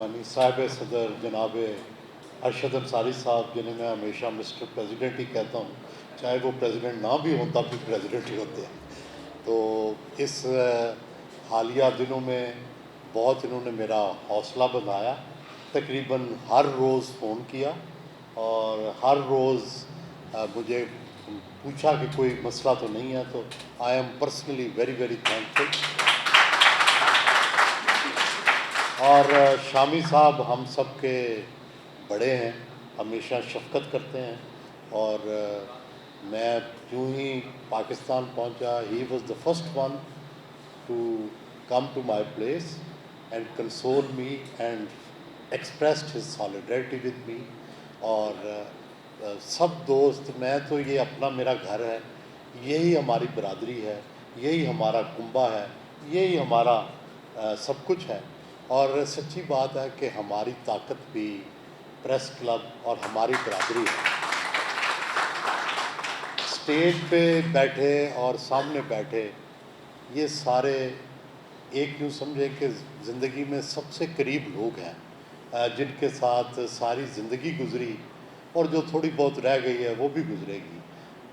साहिब सदर जनाब अरशद अंसारी साहब, जिन्हें मैं हमेशा मिस्टर प्रेसिडेंट ही कहता हूँ, चाहे वो प्रेसिडेंट ना भी हों तब भी प्रेसिडेंट ही होते हैं। तो इस हालिया दिनों में बहुत इन्होंने मेरा हौसला बढ़ाया। तकरीबन हर रोज़ फ़ोन किया और हर रोज़ मुझे पूछा कि कोई मसला तो नहीं है। तो I am personally very very thankful. और शामी साहब हम सब के बड़े हैं, हमेशा शफ़क़त करते हैं। और मैं यूँ ही पाकिस्तान पहुंचा, he was the first one to come to my place and console me and expressed his solidarity with me. और सब दोस्त, मैं तो ये अपना मेरा घर है, यही हमारी बरादरी है, यही हमारा कुंबा है, यही हमारा सब कुछ है। और सच्ची बात है कि हमारी ताकत भी प्रेस क्लब और हमारी बरादरी है। स्टेज पे बैठे और सामने बैठे ये सारे एक यूँ समझे कि ज़िंदगी में सबसे करीब लोग हैं, जिनके साथ सारी ज़िंदगी गुज़री और जो थोड़ी बहुत रह गई है वो भी गुज़रेगी।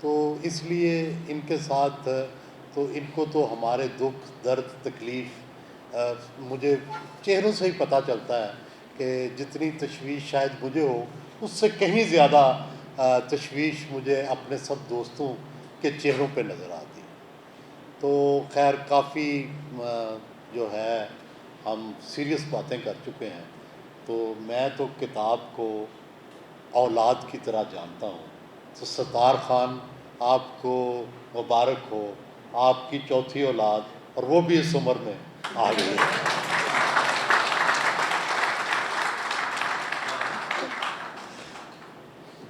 तो इसलिए इनके साथ तो इनको तो हमारे दुख दर्द तकलीफ़ मुझे चेहरों से ही पता चलता है कि जितनी तशवीश शायद मुझे हो, उससे कहीं ज़्यादा तशवीश मुझे अपने सब दोस्तों के चेहरों पे नज़र आती है। तो खैर काफ़ी जो है हम सीरियस बातें कर चुके हैं। तो मैं तो किताब को औलाद की तरह जानता हूँ। तो सत्तार ख़ान, आपको मुबारक हो, आपकी चौथी औलाद, और वो भी इस उम्र में आ गई है।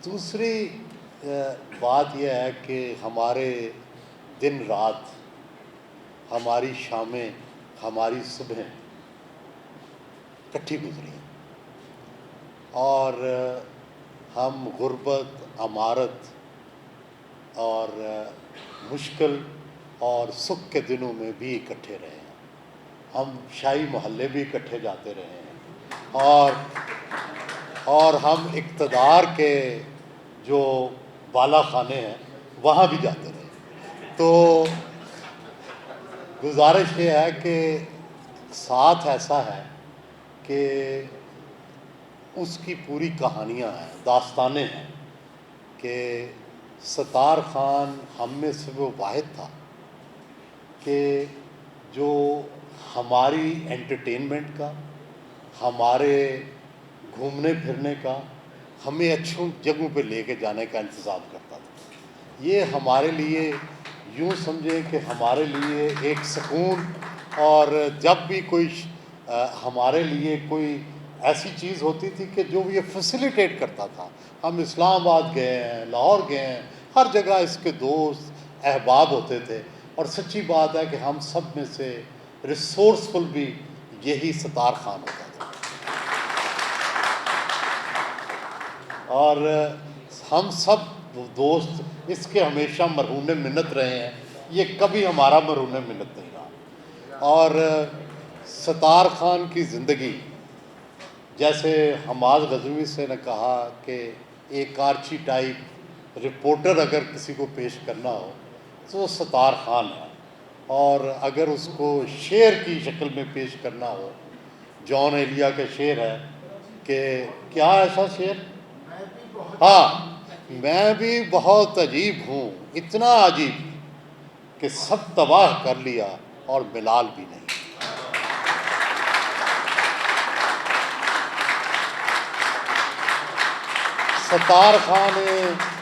दूसरी बात यह है कि हमारे दिन रात, हमारी शामें, हमारी सुबह इकट्ठी गुजरी और हम गुर्बत, अमारत और मुश्किल और सुख के दिनों में भी इकट्ठे रहे हैं। हम शाही मोहल्ले भी इकट्ठे जाते रहे हैं और हम इक़्तिदार के जो बाला खाने हैं वहाँ भी जाते रहे। तो गुजारिश ये है कि साथ ऐसा है कि उसकी पूरी कहानियाँ हैं, दास्तानें हैं कि सत्तार ख़ान हम में से वो वाहिद था कि जो हमारी एंटरटेनमेंट का, हमारे घूमने फिरने का, हमें अच्छी जगहों पे लेके जाने का इंतज़ाम करता था। ये हमारे लिए यूँ समझें कि हमारे लिए एक सुकून, और जब भी कोई हमारे लिए कोई ऐसी चीज़ होती थी कि जो ये फैसिलिटेट करता था। हम इस्लामाबाद गए हैं, लाहौर गए हैं, हर जगह इसके दोस्त अहबाब होते थे। और सच्ची बात है कि हम सब में से रिसोर्सफुल भी यही सत्तार ख़ान होता था। और हम सब दोस्त इसके हमेशा मरहून मिन्नत रहे हैं, ये कभी हमारा मरहून मिन्नत नहीं रहा। और सत्तार ख़ान की ज़िंदगी, जैसे हमाद गज़नवी से ने कहा कि एक आर्ची टाइप रिपोर्टर अगर किसी को पेश करना हो तो वो सत्तार ख़ान है, और अगर उसको शेर की शक्ल में पेश करना हो, जॉन एलिया का शेर है कि क्या ऐसा शेर, हाँ, मैं भी बहुत अजीब हूँ, इतना अजीब कि सब तबाह कर लिया और बिलाल भी नहीं। सत्तार ख़ान ने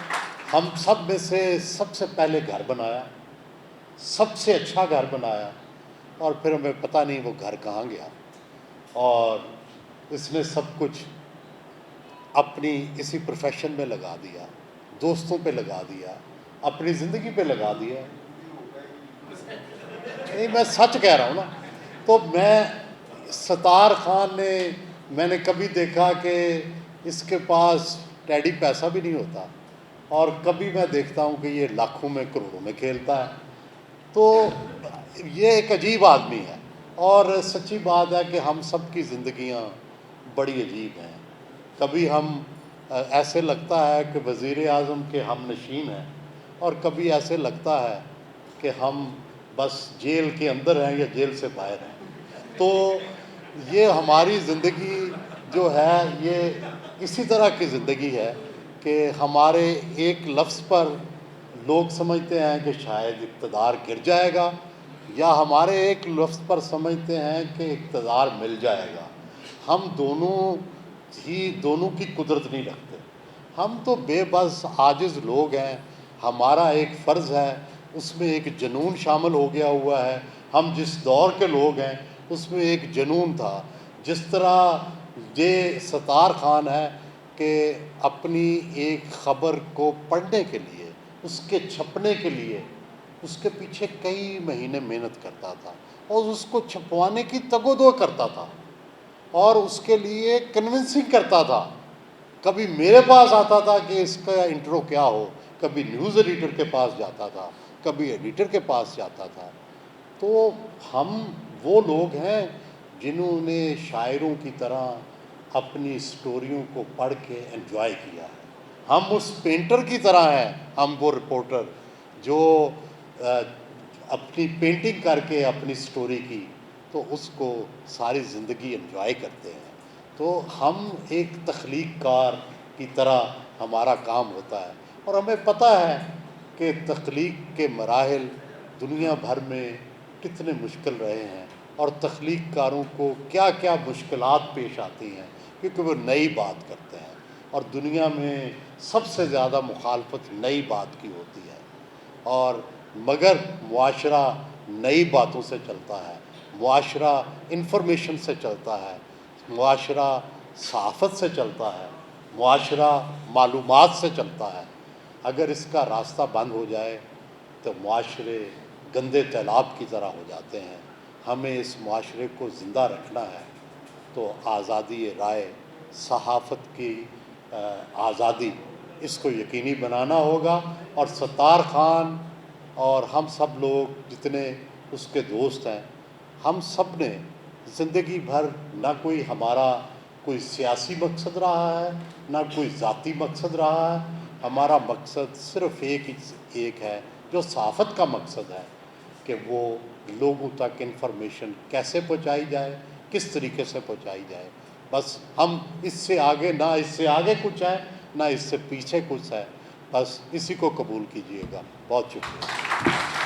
हम सब में से सबसे पहले घर बनाया, सबसे अच्छा घर बनाया, और फिर हमें पता नहीं वो घर कहाँ गया। और इसने सब कुछ अपनी इसी प्रोफेशन में लगा दिया, दोस्तों पे लगा दिया, अपनी ज़िंदगी पे लगा दिया। नहीं, मैं सच कह रहा हूँ ना। तो मैं सत्तार ख़ान ने, मैंने कभी देखा कि इसके पास टैडी पैसा भी नहीं होता, और कभी मैं देखता हूँ कि ये लाखों में करोड़ों में खेलता है। तो ये एक अजीब आदमी है। और सच्ची बात है कि हम सब की ज़िंदगियाँ بڑی عجیب ہیں. کبھی ہم ایسے لگتا ہے کہ وزیر اعظم کے ہم نشین ہیں، اور کبھی ایسے لگتا ہے کہ ہم بس جیل کے اندر ہیں یا جیل سے باہر ہیں. تو یہ ہماری زندگی جو ہے یہ اسی طرح کی زندگی ہے کہ ہمارے ایک لفظ پر لوگ سمجھتے ہیں کہ شاید اقتدار گر جائے گا، یا ہمارے ایک لفظ پر سمجھتے ہیں کہ اقتدار مل جائے گا. ہم دونوں کی قدرت نہیں رکھتے. ہم تو بے بس عاجز لوگ ہیں. ہمارا ایک فرض ہے، اس میں ایک جنون شامل ہو گیا ہوا ہے. ہم جس دور کے لوگ ہیں اس میں ایک جنون تھا. جس طرح یہ ستار خان ہے کہ اپنی ایک خبر کو پڑھنے کے لیے، اس کے چھپنے کے لیے اس کے پیچھے کئی مہینے محنت کرتا تھا، اور اس کو چھپوانے کی تگ و دو کرتا تھا، اور اس کے لیے کنونسنگ کرتا تھا. کبھی میرے پاس آتا تھا کہ اس کا انٹرو کیا ہو، کبھی نیوز ایڈیٹر کے پاس جاتا تھا، کبھی ایڈیٹر کے پاس جاتا تھا. تو ہم وہ لوگ ہیں جنہوں نے شاعروں کی طرح اپنی سٹوریوں کو پڑھ کے انجوائے کیا ہے. ہم اس پینٹر کی طرح ہیں، ہم وہ رپورٹر جو اپنی پینٹنگ کر کے اپنی سٹوری کی تو اس کو ساری زندگی انجوائے کرتے ہیں. تو ہم ایک تخلیق کار کی طرح ہمارا کام ہوتا ہے، اور ہمیں پتہ ہے کہ تخلیق کے مراحل دنیا بھر میں کتنے مشکل رہے ہیں، اور تخلیق کاروں کو کیا کیا مشکلات پیش آتی ہیں، کیونکہ وہ نئی بات کرتے ہیں، اور دنیا میں سب سے زیادہ مخالفت نئی بات کی ہوتی ہے. اور مگر معاشرہ نئی باتوں سے چلتا ہے، معاشرہ انفارمیشن سے چلتا ہے، معاشرہ صحافت سے چلتا ہے، معاشرہ معلومات سے چلتا ہے. اگر اس کا راستہ بند ہو جائے تو معاشرے گندے تیلاب کی طرح ہو جاتے ہیں. ہمیں اس معاشرے کو زندہ رکھنا ہے تو آزادی رائے، صحافت کی آزادی، اس کو یقینی بنانا ہوگا. اور ستار خان اور ہم سب لوگ جتنے اس کے دوست ہیں، ہم سب نے زندگی بھر نہ ہمارا کوئی سیاسی مقصد رہا ہے، نہ کوئی ذاتی مقصد رہا ہے. ہمارا مقصد صرف ایک ہے جو صحافت کا مقصد ہے، کہ وہ لوگوں تک انفارمیشن کیسے پہنچائی جائے، کس طریقے سے پہنچائی جائے. بس ہم اس سے آگے کچھ ہے، نہ اس سے پیچھے کچھ ہے. بس اسی کو قبول کیجیے گا. بہت شکریہ.